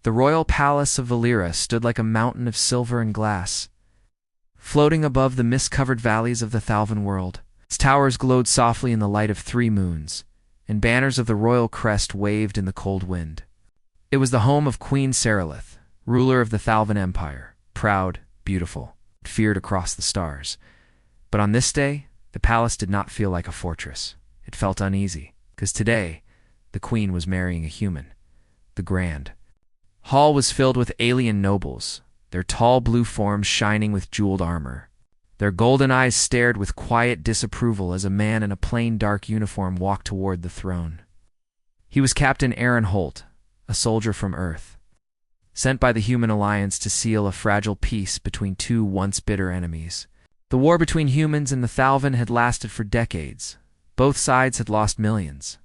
The royal palace of Valera stood like a mountain of silver and glass, floating above the mist-covered valleys of the Thalvan world. Its towers glowed softly in the light of 3 moons, and banners of the royal crest waved in the cold wind. It was the home of Queen Seralith, ruler of the Thalvan Empire, proud, beautiful, feared across the stars. But on this day, the palace did not feel like a fortress. It felt uneasy, because today, the queen was marrying a human. The grand hall was filled with alien nobles, their tall blue forms shining with jeweled armor. Their golden eyes stared with quiet disapproval as a man in a plain dark uniform walked toward the throne. He was Captain Aaron Holt, a soldier from Earth, sent by the Human Alliance to seal a fragile peace between 2 once bitter enemies. The war between humans and the Thalvan had lasted for decades. Both sides had lost millions.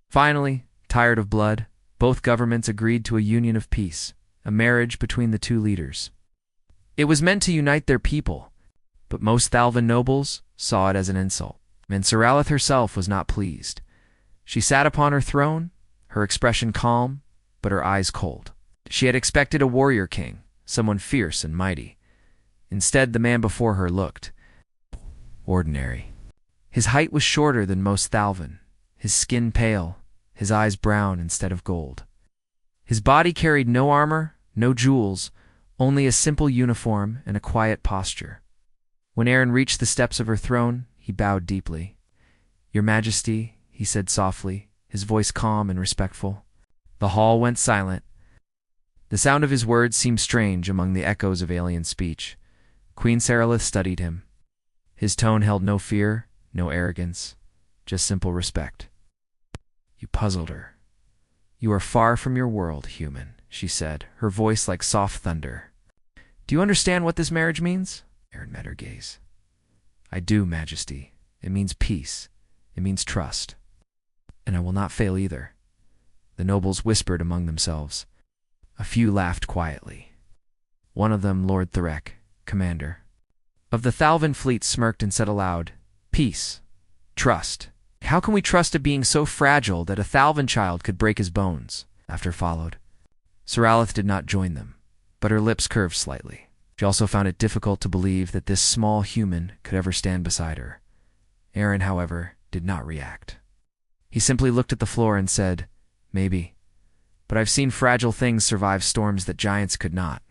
Finally, tired of blood, both governments agreed to a union of peace, a marriage between the 2 leaders. It was meant to unite their people, but most Thalvan nobles saw it as an insult, and Seralith herself was not pleased. She sat upon her throne, her expression calm, but her eyes cold. She had expected a warrior king, someone fierce and mighty. Instead, the man before her looked ordinary. His height was shorter than most Thalvan, his skin pale, his eyes brown instead of gold. His body carried no armor, no jewels, only a simple uniform and a quiet posture. When Aaron reached the steps of her throne, he bowed deeply. "Your Majesty," he said softly, his voice calm and respectful. The hall went silent. The sound of his words seemed strange among the echoes of alien speech. Queen Seralith studied him. His tone held no fear, no arrogance, just simple respect. "You puzzled her. You are far from your world, human," she said, her voice like soft thunder. "Do you understand what this marriage means?" Aaron met her gaze. "I do, Majesty. It means peace. It means trust. And I will not fail either." The nobles whispered among themselves. A few laughed quietly. One of them, Lord Thorek, commander of the Thalvan fleet, smirked and said aloud, "Peace. Trust. How can we trust a being so fragile that a Thalvan child could break his bones?" Laughter followed. Seralith did not join them, but her lips curved slightly. She also found it difficult to believe that this small human could ever stand beside her. Aaron, however, did not react. He simply looked at the floor and said, "Maybe. But I've seen fragile things survive storms that giants could not."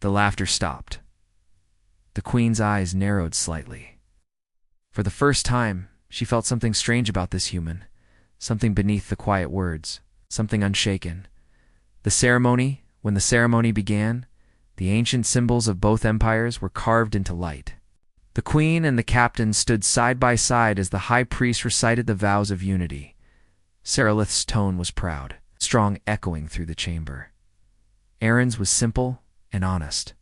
The laughter stopped. The queen's eyes narrowed slightly. For the first time, she felt something strange about this human, something beneath the quiet words, something unshaken. When the ceremony began, the ancient symbols of both empires were carved into light. The queen and the captain stood side by side as the high priest recited the vows of unity. Seralith's tone was proud, strong, echoing through the chamber. Aaron's was simple and honest.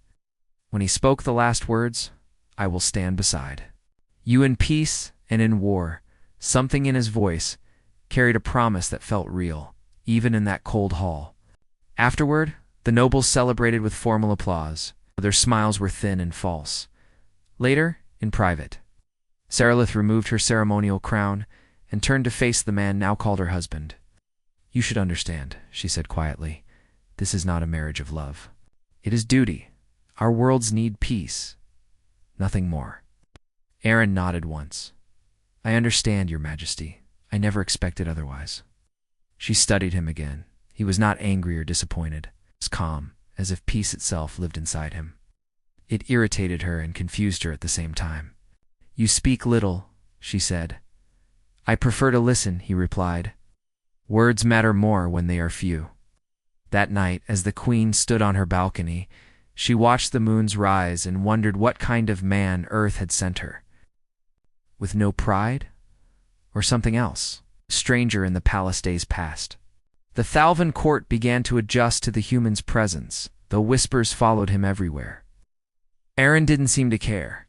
When he spoke the last words, "I will stand beside you in peace and in war," something in his voice carried a promise that felt real, even in that cold hall. Afterward, the nobles celebrated with formal applause. Their smiles were thin and false. Later, in private, Seralith removed her ceremonial crown and turned to face the man now called her husband. "You should understand," she said quietly. "This is not a marriage of love. It is duty. Our worlds need peace. Nothing more." Aaron nodded once. "I understand, Your Majesty. I never expected otherwise." She studied him again. He was not angry or disappointed. He was calm, as if peace itself lived inside him. It irritated her and confused her at the same time. "You speak little," she said. "I prefer to listen," he replied. "Words matter more when they are few." That night, as the queen stood on her balcony, she watched the moons rise and wondered what kind of man Earth had sent her. With no pride? Or something else? Stranger in the palace days past. The Thalvan court began to adjust to the human's presence, though whispers followed him everywhere. Aaron didn't seem to care.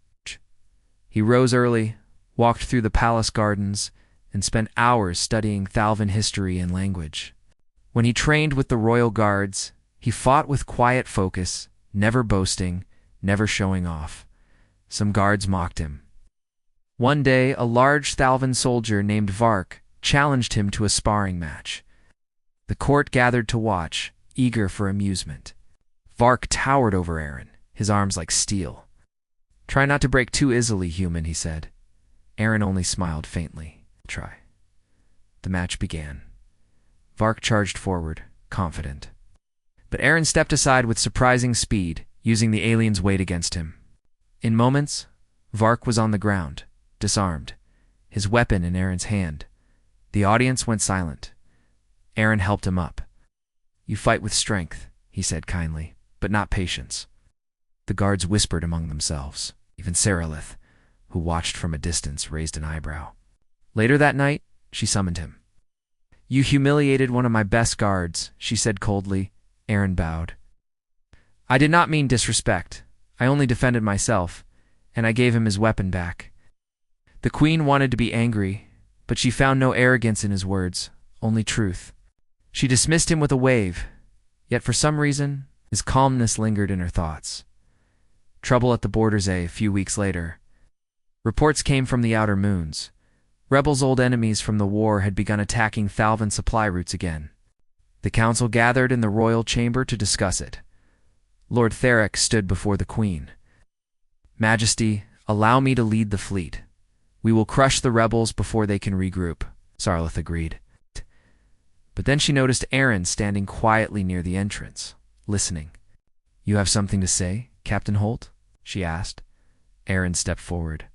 He rose early, walked through the palace gardens, and spent hours studying Thalvan history and language. When he trained with the royal guards, he fought with quiet focus, never boasting, never showing off. Some guards mocked him. One day, a large Thalvan soldier named Vark challenged him to a sparring match. The court gathered to watch, eager for amusement. Vark towered over Aaron, his arms like steel. "Try not to break too easily, human," he said. Aaron only smiled faintly. "Try." The match began. Vark charged forward, confident. But Aaron stepped aside with surprising speed, using the alien's weight against him. In moments, Vark was on the ground, disarmed, his weapon in Aaron's hand. The audience went silent. Aaron helped him up. "You fight with strength," he said kindly, "but not patience." The guards whispered among themselves. Even Sarilith, who watched from a distance, raised an eyebrow. Later that night, she summoned him. "You humiliated one of my best guards," she said coldly. Aaron bowed. "I did not mean disrespect. I only defended myself, and I gave him his weapon back." The queen wanted to be angry, but she found no arrogance in his words, only truth. She dismissed him with a wave, yet for some reason, his calmness lingered in her thoughts. Trouble at the borders. A few weeks later, reports came from the outer moons. Rebels' old enemies from the war had begun attacking Thalvan supply routes again. The council gathered in the royal chamber to discuss it. Lord Theric stood before the queen. "Majesty, allow me to lead the fleet. We will crush the rebels before they can regroup," Sarlith agreed. But then she noticed Aaron standing quietly near the entrance, listening. "You have something to say, Captain Holt?" she asked. Aaron stepped forward.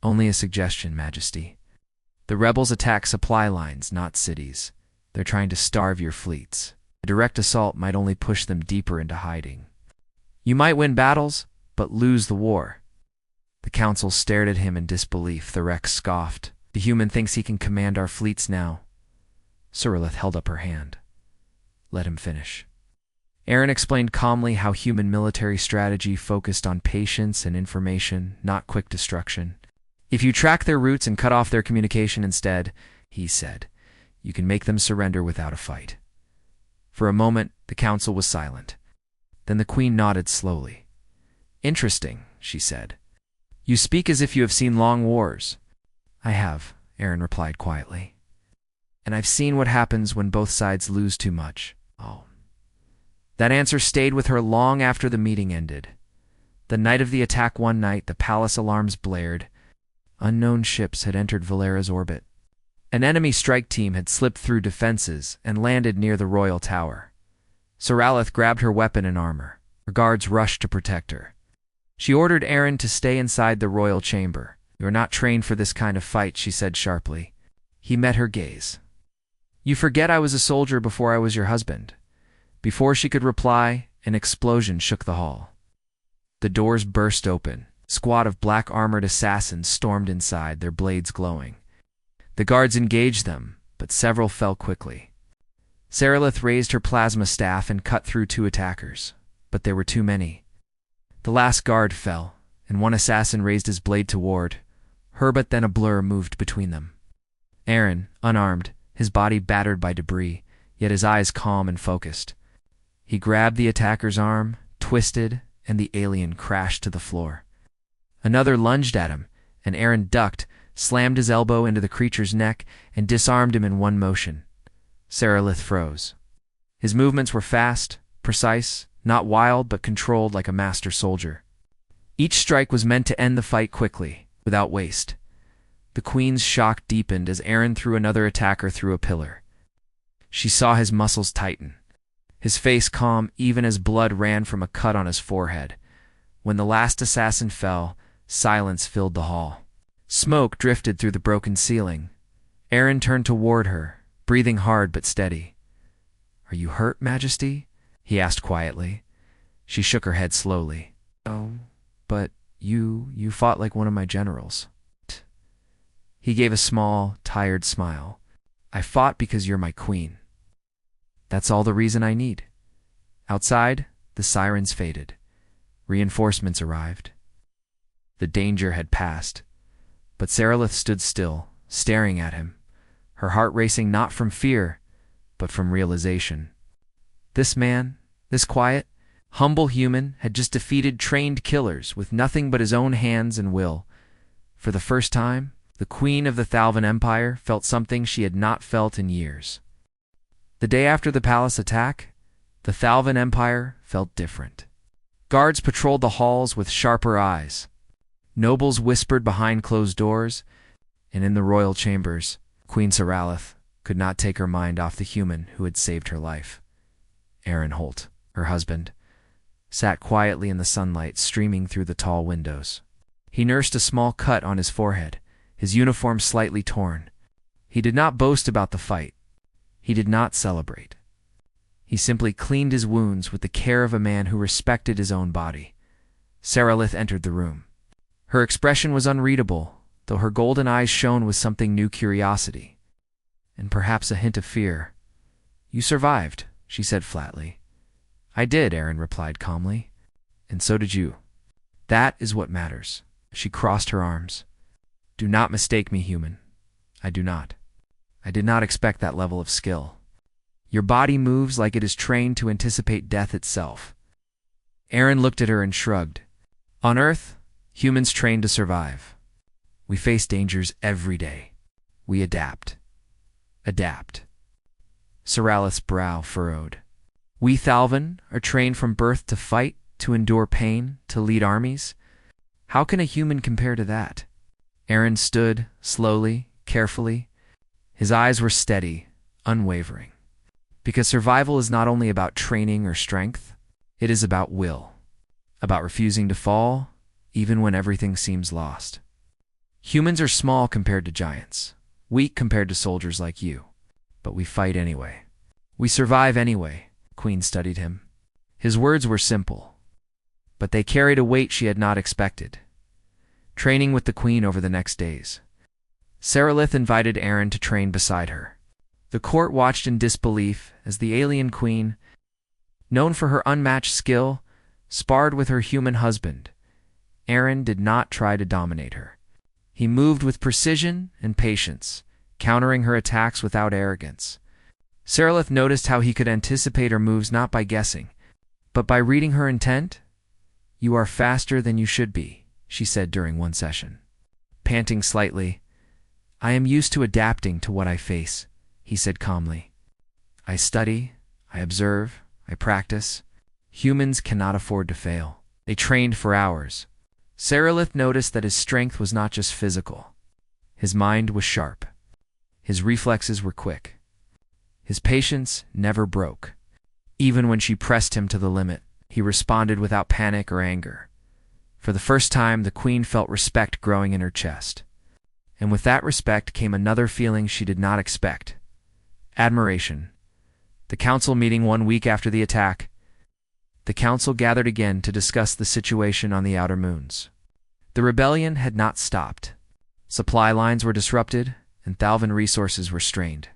"Only a suggestion, Majesty. The rebels attack supply lines, not cities. They're trying to starve your fleets. A direct assault might only push them deeper into hiding. You might win battles, but lose the war." The council stared at him in disbelief. The Rex scoffed. "The human thinks he can command our fleets now." Sarilith held up her hand. "Let him finish." Aaron explained calmly how human military strategy focused on patience and information, not quick destruction. "If you track their routes and cut off their communication instead," he said, "you can make them surrender without a fight." For a moment, the council was silent. Then the queen nodded slowly. "Interesting," she said. "You speak as if you have seen long wars." "I have," Aaron replied quietly. "And I've seen what happens when both sides lose too much." Oh. That answer stayed with her long after the meeting ended. The night of the attack, one night, the palace alarms blared. Unknown ships had entered Valera's orbit. An enemy strike team had slipped through defenses and landed near the royal tower. Saralith grabbed her weapon and armor. Her guards rushed to protect her. She ordered Aaron to stay inside the royal chamber. "You are not trained for this kind of fight," she said sharply. He met her gaze. "You forget I was a soldier before I was your husband." Before she could reply, an explosion shook the hall. The doors burst open. A squad of black-armored assassins stormed inside, their blades glowing. The guards engaged them, but several fell quickly. Sarilith raised her plasma staff and cut through 2 attackers, but there were too many. The last guard fell, and one assassin raised his blade toward her, but then a blur moved between them. Aaron, unarmed, his body battered by debris, yet his eyes calm and focused. He grabbed the attacker's arm, twisted, and the alien crashed to the floor. Another lunged at him, and Aaron ducked, slammed his elbow into the creature's neck, and disarmed him in one motion. Sarilith froze. His movements were fast, precise, not wild but controlled like a master soldier. Each strike was meant to end the fight quickly, without waste. The queen's shock deepened as Aaron threw another attacker through a pillar. She saw his muscles tighten, his face calm even as blood ran from a cut on his forehead. When the last assassin fell, silence filled the hall. Smoke drifted through the broken ceiling. Aaron turned toward her, breathing hard but steady. "Are you hurt, Majesty?" he asked quietly. She shook her head slowly. "Oh, but you fought like one of my generals." He gave a small, tired smile. "I fought because you're my queen. That's all the reason I need." Outside, the sirens faded. Reinforcements arrived. The danger had passed, but Sarilith stood still, staring at him, her heart racing not from fear, but from realization. This man, this quiet, humble human, had just defeated trained killers with nothing but his own hands and will. For the first time, the queen of the Thalvan Empire felt something she had not felt in years. The day after the palace attack, The Thalvan Empire felt different. Guards patrolled the halls with sharper eyes. Nobles whispered behind closed doors, and in the royal chambers, Queen Saralith could not take her mind off the human who had saved her life. Aaron Holt, her husband, sat quietly in the sunlight streaming through the tall windows. He nursed a small cut on his forehead, his uniform slightly torn. He did not boast about the fight. He did not celebrate. He simply cleaned his wounds with the care of a man who respected his own body. Saralith entered the room. Her expression was unreadable, though her golden eyes shone with something new curiosity, and perhaps a hint of fear. "You survived," she said flatly. "I did," Aaron replied calmly. "And so did you. That is what matters." She crossed her arms. "Do not mistake me, human. I do not. I did not expect that level of skill. Your body moves like it is trained to anticipate death itself." Aaron looked at her and shrugged. "On Earth, humans train to survive. We face dangers every day. We adapt. Adapt." Saralith's brow furrowed. "We Thalvan are trained from birth to fight, to endure pain, to lead armies. How can a human compare to that?" Aaron stood, slowly, carefully. His eyes were steady, unwavering. Because survival is not only about training or strength, it is about will, about refusing to fall, even when everything seems lost. Humans are small compared to giants, weak compared to soldiers like you, but we fight anyway. We survive anyway. Queen studied him. His words were simple, but they carried a weight she had not expected. Training with the Queen over the next days. Saralith invited Aaron to train beside her. The court watched in disbelief as the alien queen, known for her unmatched skill, sparred with her human husband. Aaron did not try to dominate her. He moved with precision and patience, countering her attacks without arrogance. Saralith noticed how he could anticipate her moves not by guessing, but by reading her intent. "You are faster than you should be," she said during one session. Panting slightly, "I am used to adapting to what I face," he said calmly. "I study, I observe, I practice. Humans cannot afford to fail." They trained for hours. Saralith noticed that his strength was not just physical. His mind was sharp. His reflexes were quick. His patience never broke. Even when she pressed him to the limit, he responded without panic or anger. For the first time, the Queen felt respect growing in her chest. And with that respect came another feeling she did not expect: admiration. The council meeting 1 week after the attack. The council gathered again to discuss the situation on the outer moons. The rebellion had not stopped. Supply lines were disrupted, and Thalvan resources were strained.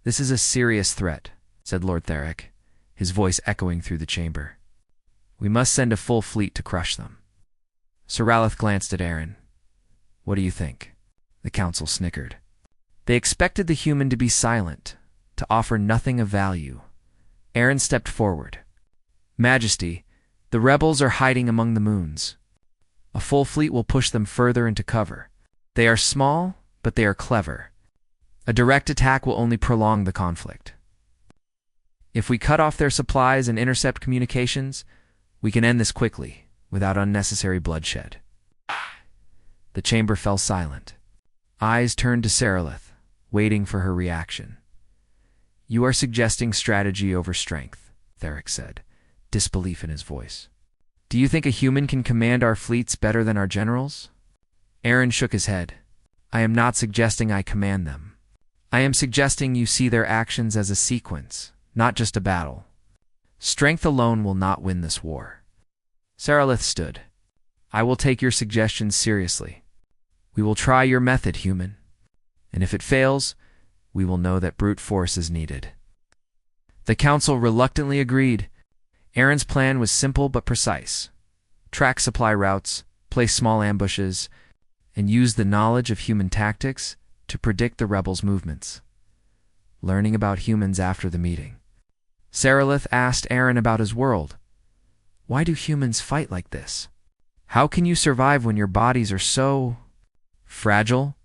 "This is a serious threat," said Lord Theric, his voice echoing through the chamber. "We must send a full fleet to crush them." Saralith glanced at Aaron. "What do you think?" The council snickered. They expected the human to be silent, to offer nothing of value. Aaron stepped forward. "Majesty, the rebels are hiding among the moons. A full fleet will push them further into cover. They are small, but they are clever. A direct attack will only prolong the conflict. If we cut off their supplies and intercept communications, we can end this quickly, without unnecessary bloodshed." The chamber fell silent. Eyes turned to Saralith, waiting for her reaction. "You are suggesting strategy over strength," Theric said, disbelief in his voice. "Do you think a human can command our fleets better than our generals?" Aaron shook his head. "I am not suggesting I command them. I am suggesting you see their actions as a sequence, not just a battle. Strength alone will not win this war." Saralith stood. "I will take your suggestions seriously. We will try your method, human. And if it fails, we will know that brute force is needed." The council reluctantly agreed. Aaron's plan was simple but precise. Track supply routes, place small ambushes, and use the knowledge of human tactics to predict the rebels' movements. Learning about humans after the meeting, Saralith asked Aaron about his world. "Why do humans fight like this? How can you survive when your bodies are so fragile?"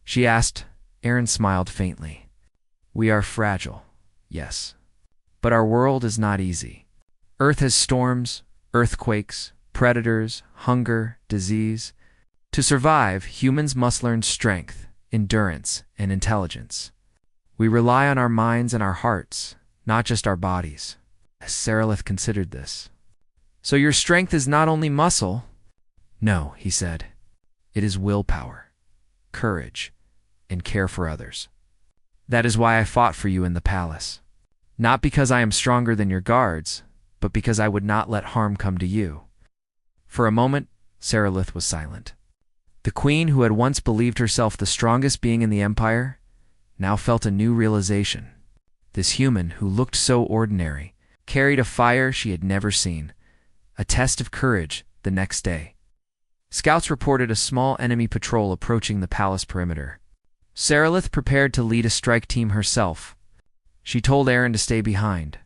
she asked. Aaron smiled faintly. "We are fragile, yes, But our world is not easy. Earth has storms, earthquakes, predators, hunger, disease. To survive, humans must learn strength, endurance, and intelligence. We rely on our minds and our hearts, not just our bodies. Sarilith considered this. So your strength is not only muscle? No, he said. It is willpower, courage, and care for others. That is why I fought for you in the palace. Not because I am stronger than your guards, but because I would not let harm come to you. For a moment, Sarilith was silent. The queen, who had once believed herself the strongest being in the empire, now felt a new realization. This human, who looked so ordinary, carried a fire she had never seen, a test of courage. The next day, scouts reported a small enemy patrol approaching the palace perimeter. Sarilith prepared to lead a strike team herself. She told Aaron to stay behind.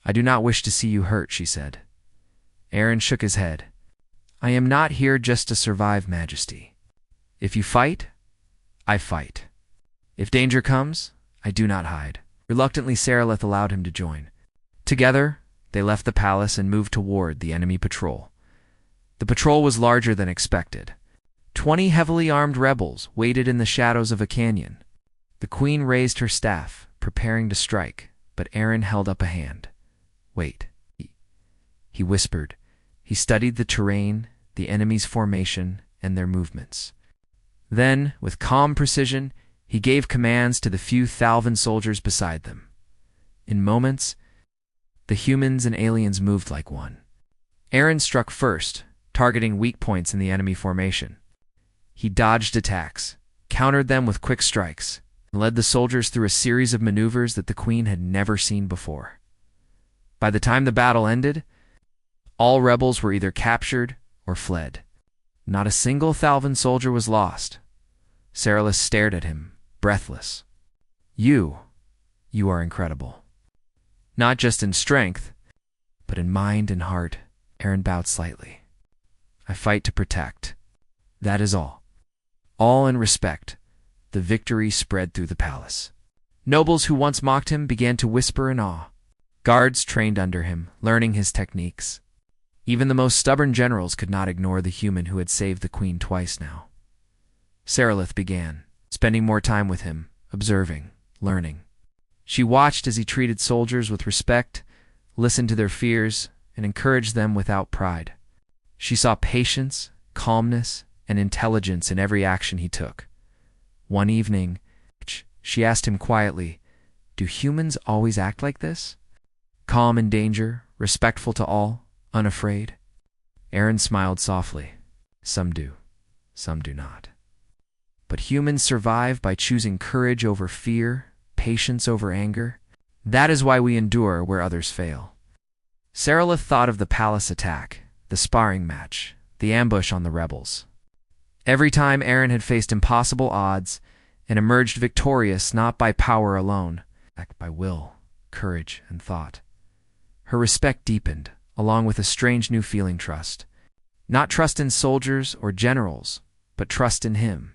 I do not wish to see you hurt, she said. Aaron shook his head. I am not here just to survive, Majesty. If you fight, I fight. If danger comes, I do not hide. Reluctantly, Sarilith allowed him to join. Together, they left the palace and moved toward the enemy patrol. The patrol was larger than expected. 20 heavily armed rebels waited in the shadows of a canyon. The queen raised her staff, preparing to strike, but Aaron held up a hand. Wait, he whispered. He studied the terrain, the enemy's formation, and their movements. Then, with calm precision, he gave commands to the few Thalvan soldiers beside them. In moments, the humans and aliens moved like one. Aaron struck first, targeting weak points in the enemy formation. He dodged attacks, countered them with quick strikes, and led the soldiers through a series of maneuvers that the queen had never seen before. By the time the battle ended, all rebels were either captured or fled. Not a single Thalvan soldier was lost. Sarilith stared at him, breathless. You are incredible. Not just in strength, but in mind and heart. Aaron bowed slightly. I fight to protect. That is all. All in respect. The victory spread through the palace. Nobles who once mocked him began to whisper in awe. Guards trained under him, learning his techniques. Even the most stubborn generals could not ignore the human who had saved the queen twice now. Sarilith began, spending more time with him, observing, learning. She watched as he treated soldiers with respect, listened to their fears, and encouraged them without pride. She saw patience, calmness, and intelligence in every action he took. One evening, she asked him quietly, "Do humans always act like this? Calm in danger, respectful to all, unafraid?" Aaron smiled softly. Some do, some do not. But humans survive by choosing courage over fear, patience over anger. That is why we endure where others fail. Sarilith thought of the palace attack, the sparring match, the ambush on the rebels. Every time Aaron had faced impossible odds and emerged victorious not by power alone, but by will, courage, and thought. Her respect deepened, along with a strange new feeling trust. Not trust in soldiers or generals, but trust in him.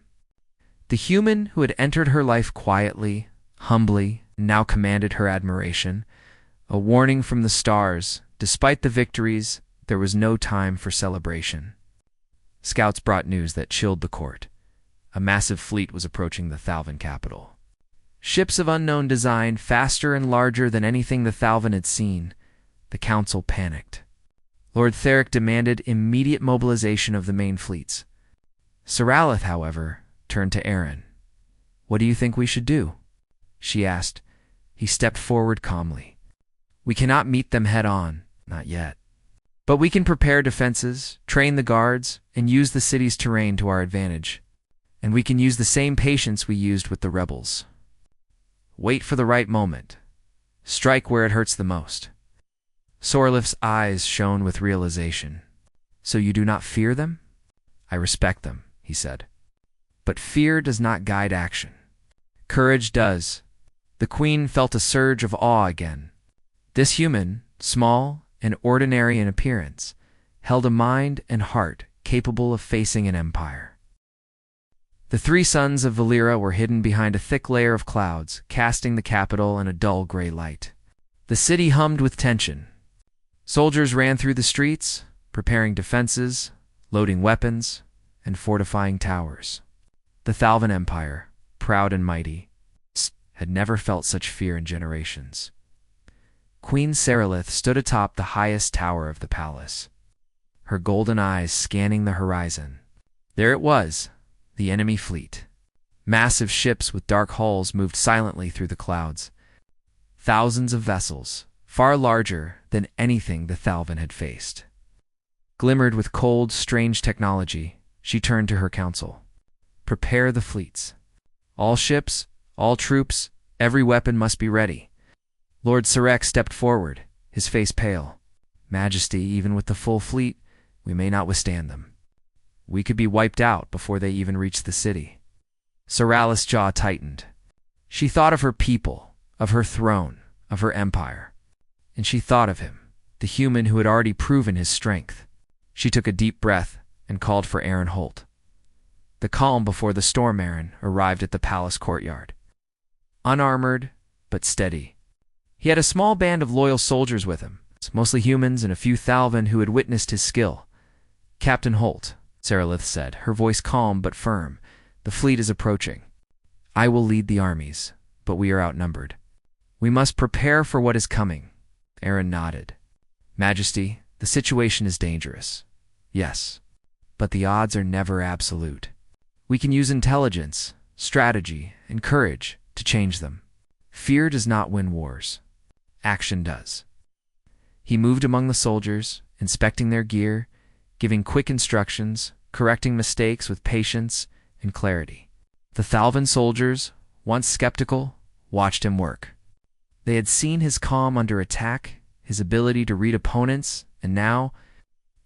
The human who had entered her life quietly, humbly, and now commanded her admiration. A warning from the stars. Despite the victories, there was no time for celebration. Scouts brought news that chilled the court. A massive fleet was approaching the Thalvan capital. Ships of unknown design, faster and larger than anything the Thalvan had seen. The council panicked. Lord Theric demanded immediate mobilization of the main fleets. Sarilith, however, turned to Aaron. "What do you think we should do?" she asked. He stepped forward calmly. "We cannot meet them head-on, not yet. But we can prepare defenses, train the guards, and use the city's terrain to our advantage. And we can use the same patience we used with the rebels. Wait for the right moment. Strike where it hurts the most." Sarilith's eyes shone with realization. "So you do not fear them?" "I respect them," he said. "But fear does not guide action. Courage does." The queen felt a surge of awe again. This human, small and ordinary in appearance, held a mind and heart capable of facing an empire. The 3 sons of Valera were hidden behind a thick layer of clouds, casting the capital in a dull gray light. The city hummed with tension. Soldiers ran through the streets, preparing defenses, loading weapons, and fortifying towers. The Thalvan Empire, proud and mighty, had never felt such fear in generations. Queen Seralith stood atop the highest tower of the palace, her golden eyes scanning the horizon. There it was, the enemy fleet. Massive ships with dark hulls moved silently through the clouds. Thousands of vessels, far larger than anything the Thalvan had faced. Glimmered with cold, strange technology, she turned to her council. Prepare the fleets. All ships, all troops, every weapon must be ready. Lord Sarek stepped forward, his face pale. Majesty, even with the full fleet, we may not withstand them. We could be wiped out before they even reach the city. Seralith's jaw tightened. She thought of her people, of her throne, of her empire. And she thought of him, the human who had already proven his strength. She took a deep breath and called for Aaron Holt. The calm before the storm Aaron arrived at the palace courtyard. Unarmored, but steady. He had a small band of loyal soldiers with him, mostly humans and a few Thalvan who had witnessed his skill. Captain Holt, Seralith said, her voice calm but firm, the fleet is approaching. I will lead the armies, but we are outnumbered. We must prepare for what is coming. Aaron nodded. Majesty, the situation is dangerous. Yes, but the odds are never absolute. We can use intelligence, strategy, and courage to change them. Fear does not win wars. Action does. He moved among the soldiers, inspecting their gear, giving quick instructions, correcting mistakes with patience and clarity. The Thalvan soldiers, once skeptical, watched him work. They had seen his calm under attack, his ability to read opponents, and now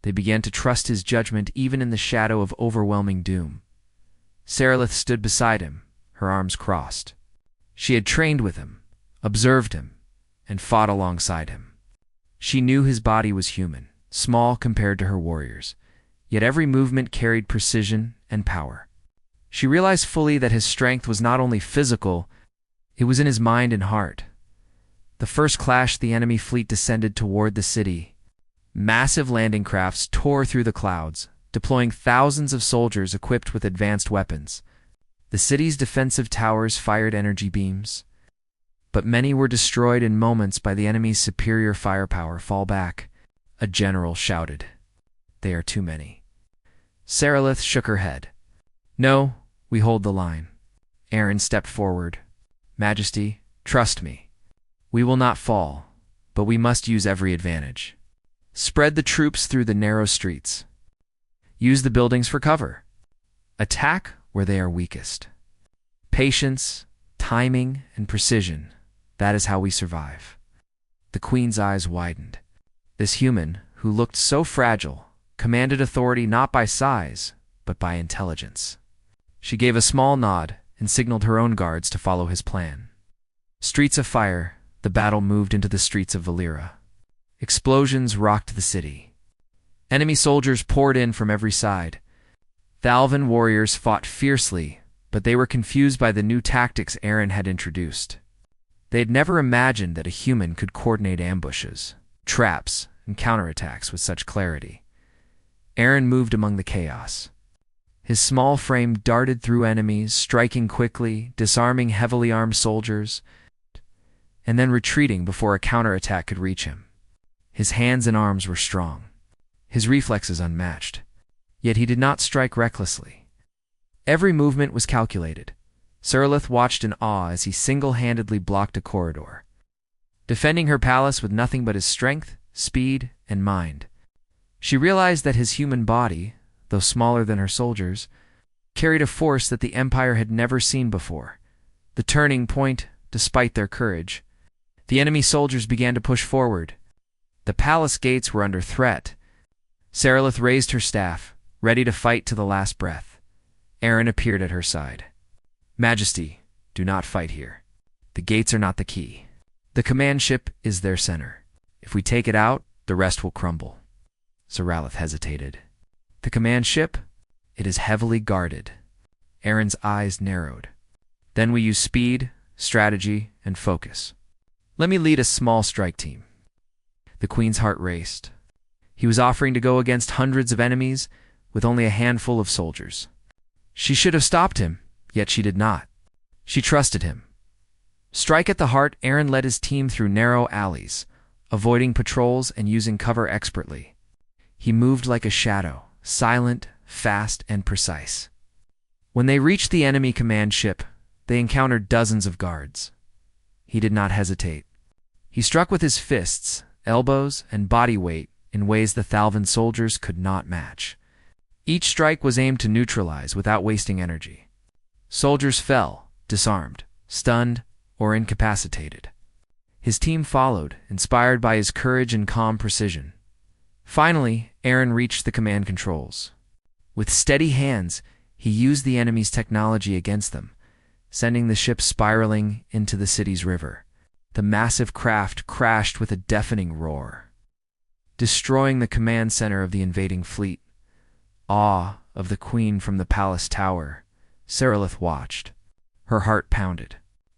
they began to trust his judgment even in the shadow of overwhelming doom. Seralith stood beside him, her arms crossed. She had trained with him, observed him, and fought alongside him. She knew his body was human, small compared to her warriors, yet every movement carried precision and power. She realized fully that his strength was not only physical, it was in his mind and heart. The first clash, the enemy fleet descended toward the city. Massive landing crafts tore through the clouds, deploying thousands of soldiers equipped with advanced weapons. The city's defensive towers fired energy beams, but many were destroyed in moments by the enemy's superior firepower. Fall back, a general shouted. They are too many. Seralith shook her head. No, we hold the line. Aaron stepped forward. Majesty, trust me. We will not fall, but we must use every advantage. Spread the troops through the narrow streets. Use the buildings for cover. Attack where they are weakest. Patience, timing, and precision, that is how we survive. The Queen's eyes widened. This human, who looked so fragile, commanded authority not by size, but by intelligence. She gave a small nod and signaled her own guards to follow his plan. Streets afire, the battle moved into the streets of Valera. Explosions rocked the city. Enemy soldiers poured in from every side. Thalvan warriors fought fiercely, but they were confused by the new tactics Aaron had introduced. They had never imagined that a human could coordinate ambushes, traps, and counterattacks with such clarity. Aaron moved among the chaos. His small frame darted through enemies, striking quickly, disarming heavily armed soldiers, and then retreating before a counterattack could reach him. His hands and arms were strong, his reflexes unmatched, yet he did not strike recklessly. Every movement was calculated. Seralith watched in awe as he single-handedly blocked a corridor, defending her palace with nothing but his strength, speed, and mind. She realized that his human body, though smaller than her soldiers, carried a force that the Empire had never seen before. The turning point, despite their courage, the enemy soldiers began to push forward. The palace gates were under threat. Seralith raised her staff, ready to fight to the last breath. Aaron appeared at her side. Majesty, do not fight here. The gates are not the key. The command ship is their center. If we take it out, the rest will crumble. Seralith hesitated. The command ship? It is heavily guarded. Aaron's eyes narrowed. Then we use speed, strategy, and focus. Let me lead a small strike team. The queen's heart raced. He was offering to go against hundreds of enemies with only a handful of soldiers. She should have stopped him, yet she did not. She trusted him. Strike at the heart, Aaron led his team through narrow alleys, avoiding patrols and using cover expertly. He moved like a shadow, silent, fast, and precise. When they reached the enemy command ship, they encountered dozens of guards. He did not hesitate. He struck with his fists, elbows, and body weight in ways the Thalvan soldiers could not match. Each strike was aimed to neutralize without wasting energy. Soldiers fell, disarmed, stunned, or incapacitated. His team followed, inspired by his courage and calm precision. Finally, Aaron reached the command controls. With steady hands, he used the enemy's technology against them, sending the ship spiraling into the city's river. The massive craft crashed with a deafening roar, destroying the command center of the invading fleet. Awe of the queen from the palace tower, Serelith watched. Her heart pounded.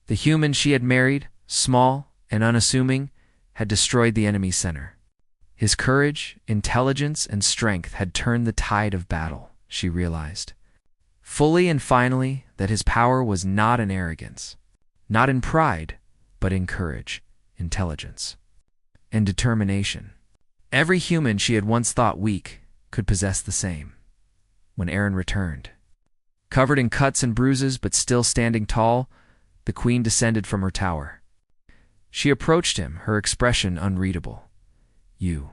The human she had married, small and unassuming, had destroyed the enemy's center. His courage, intelligence, and strength had turned the tide of battle, she realized. Fully and finally that his power was not in arrogance, not in pride, but in courage, intelligence, and determination. Every human she had once thought weak could possess the same. When Aaron returned, covered in cuts and bruises but still standing tall, the queen descended from her tower. She approached him, her expression unreadable. "You,"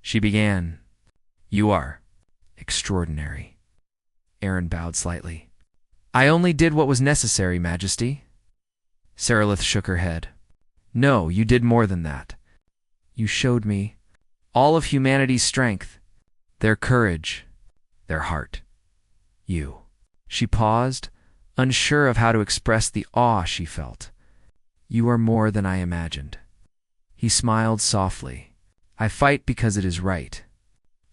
she began. "You are extraordinary." Aaron bowed slightly. "I only did what was necessary, Majesty." Serelith shook her head. "No, you did more than that. You showed me all of humanity's strength, their courage, their heart. You." She paused, unsure of how to express the awe she felt. "You are more than I imagined." He smiled softly. "I fight because it is right.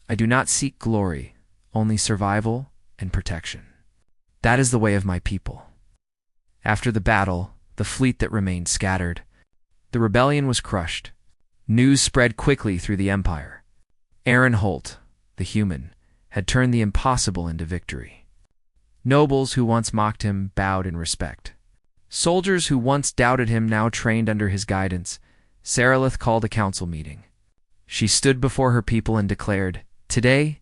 I do not seek glory, only survival and protection. That is the way of my people." After the battle, the fleet that remained scattered. The rebellion was crushed. News spread quickly through the empire. Aaron Holt, the human, had turned the impossible into victory. Nobles who once mocked him bowed in respect. Soldiers who once doubted him now trained under his guidance. Serelith called a council meeting. She stood before her people and declared, "Today,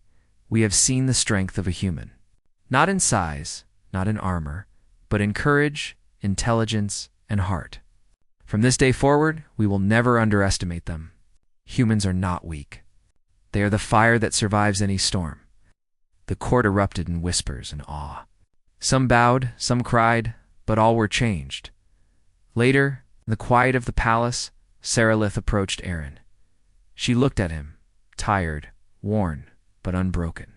we have seen the strength of a human. Not in size, not in armor, but in courage, intelligence, and heart. From this day forward, we will never underestimate them. Humans are not weak. They are the fire that survives any storm." The court erupted in whispers and awe. Some bowed, some cried, but all were changed. Later, in the quiet of the palace, Serelith approached Aaron. She looked at him, tired, worn, but unbroken.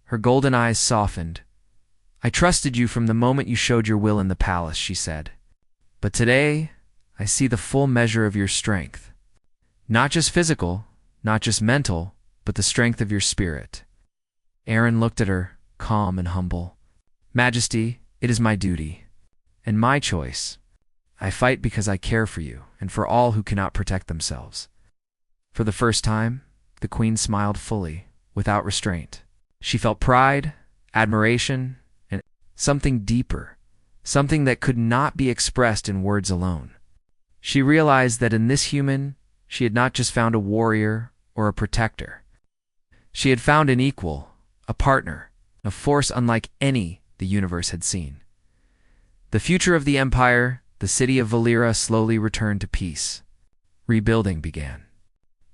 Her golden eyes softened. "I trusted you from the moment you showed your will in the palace," she said. "But today, I see the full measure of your strength. Not just physical, not just mental, but the strength of your spirit." Aaron looked at her, calm and humble. "Majesty, it is my duty, and my choice. I fight because I care for you, and for all who cannot protect themselves." For the first time, the queen smiled fully, without restraint. She felt pride, admiration, and something deeper, something that could not be expressed in words alone. She realized that in this human, she had not just found a warrior or a protector. She had found an equal, a partner, a force unlike any the universe had seen. The future of the empire, the city of Valera, slowly returned to peace. Rebuilding began.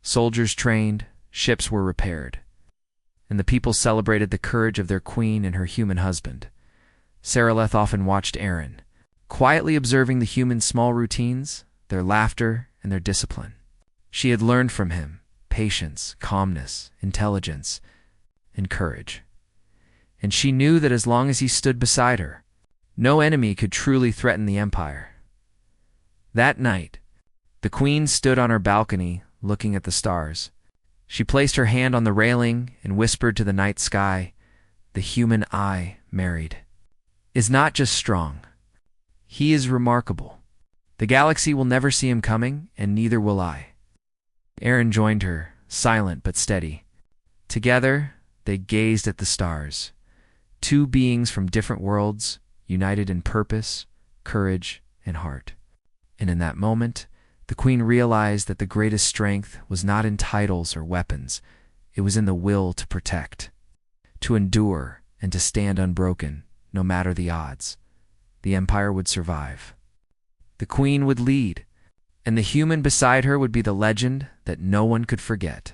Soldiers trained, ships were repaired, and the people celebrated the courage of their queen and her human husband. Serelith often watched Aaron, quietly observing the human's small routines, their laughter, and their discipline. She had learned from him patience, calmness, intelligence, and courage. And she knew that as long as he stood beside her, no enemy could truly threaten the empire. That night, the queen stood on her balcony, looking at the stars. She placed her hand on the railing and whispered to the night sky, "The human I married is not just strong. He is remarkable. The galaxy will never see him coming, and neither will I." Aaron joined her, silent but steady. Together, they gazed at the stars, two beings from different worlds, united in purpose, courage, and heart. And in that moment, the queen realized that the greatest strength was not in titles or weapons. It was in the will to protect, to endure, and to stand unbroken, no matter the odds. The empire would survive. The queen would lead, and the human beside her would be the legend that no one could forget.